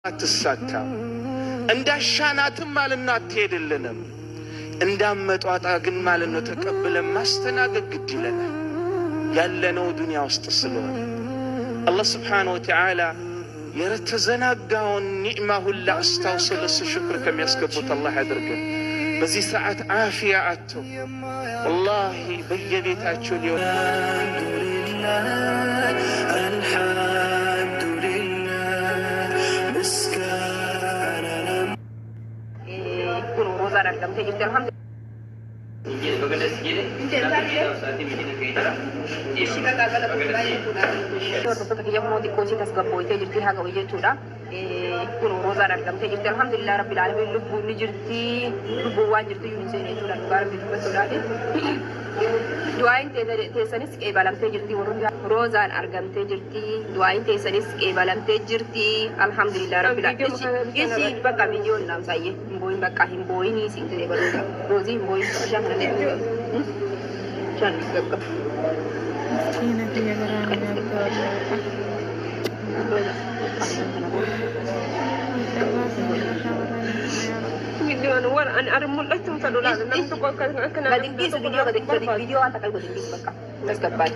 አትሳካም። እንዳሻናትም ማለትና አትሄድልንም። እንዳመጧጣ ግን ማለት ነው ተቀብለን ማስተናገድ ግድ ይለናል። ያለነው ዱንያ ውስጥ ስለሆነ አላህ ስብሓነሁ ወተዓላ የተዘናጋውን ኒዕማ ሁላ አስታውሶ ለሱ ሽክር ከሚያስገቡት አላህ ያድርገን። በዚህ ሰዓት አፊያ አጥተው ወላሂ በየቤታቸው ሊሆን alhamdulillah rabbil alamin lubbu ni jirti lubbu waan jirtu yunisene jula garbi batulade duain tesanis ke balamte jirti worunga rozan argamte jirti duain tesanis ke balamte jirti alhamdulillah rabbil alamin isi baka video nam saye mboy baka himboy ni singre barunga rozi mboy shahna ne chan baka ina tiya garana video nuan an armul latum fadola nam to ko kana gading bis video ata kay gading bis baka tas kabay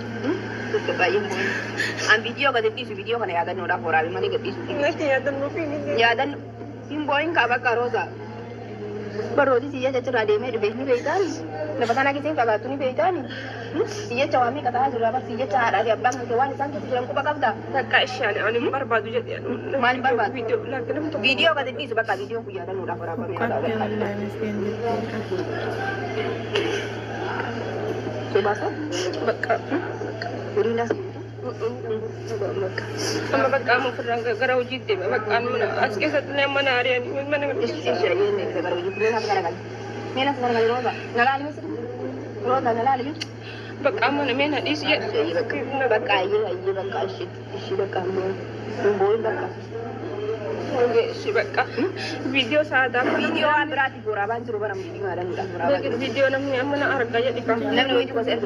an video gading bis video kana yadan noda horabi mani gadis nati yadan no pini yadan imboin ka baka roza barodi siya chacha de me de behni beitani na patana kisin ka gatuni beitani siya chawami kata hazura ba siya chara de abang ke wani san kisin ko baka da takka ishani ani barbadu jadi mani barbadu video lakin video ka de bisu baka video ku yadan noda horaba me da so basa baka urina sama baka mo frang garaw jidde baka aske satne manari ani man istisha yene garaw jidde na garagal mena garagal roda nalali mes roda nalali baka mo na mena dis ye baka ayi baka shi baka mo boy baka oke shi baka video sada video berarti goraban suruh barang video ada mudah goraban video namanya mana harga ya dikah namanya itu bahasa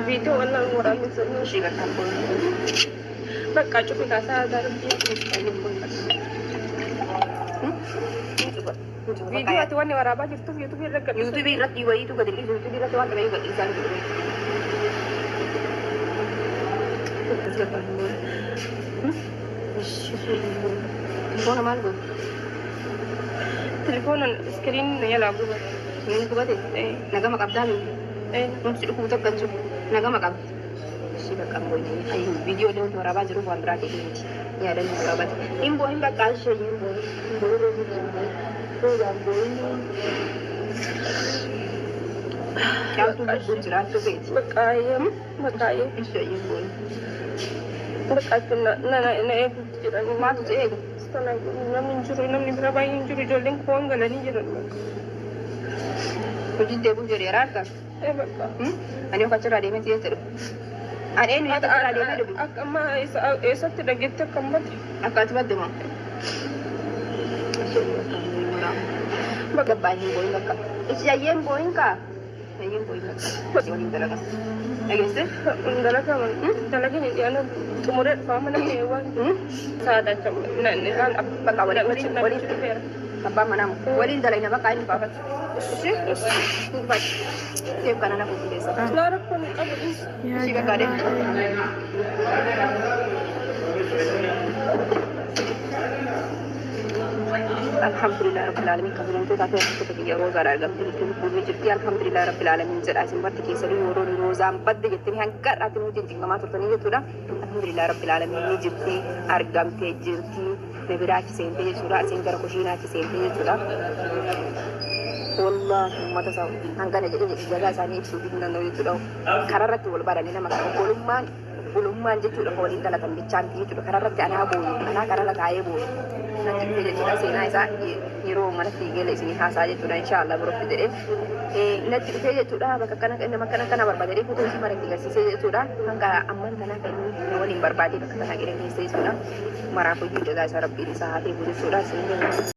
video Allah goraban shi baka baka cukup kasa ada video itu warna warna YouTube irat juga itu kadang YouTube irat warna kayu kadang isan Telephone mal go. Telephone screen ya lagu. Ini ko bate. Naga makabdan. Nung sido ko tak kanso. Naga makab. Siba kamboy ni. Ay video don to raba jero wan brake ni. Ya dan raba. Imbo himba kalsho imbo. Kau tu bunjira tu bet. Makayam. Isyo imbo. Bakatun na jiran ma tu e sana namin juro namin braba yin juro jolen ko ngala ni jiran ko jidde bu jore rata baka ani ko tira de meti yeter are ni tira de medu akama esa tira gette kambat akat badde ma baka bani boy baka isya yen boy ka yen boy ka ko ni talaga agese ndalaka talaga ni ana kemudian faham nak hewan sada macam nak baka wali apa mana wali dalai nama kain baka sih baik siap kan anak putih desa lara pun apa sih baka deh alhamdulillah rabbil alamin kabilan tu tak ada kita pergi roza agam itu bumi jadi alhamdulillah rabbil alamin jadi asim berarti kisah ini roza empat deh jadi hangkat atau mungkin jika masuk tadi itu dah alhamdulillah rabbil alamin ini jadi agam te jadi beberapa sente sudah sehingga kusina sente sudah wallah mata saw angka jadi jaga sani itu bintang itu dah karena tu lebaran ini nama bulumman jadi sudah kau di dalam cantik itu karena anak karena kaya bu nanti jadi kita sini saya hero mana tiga lagi sini khas aja tuh insyaallah berarti deh nanti saya sudah bakakan makanan berbeda jadi putus si mereka tiga saya sudah angka aman karena ini nawan yang berbeda bakakan akhirnya saya sudah marapu juga guys harap ini saat ibu sudah sini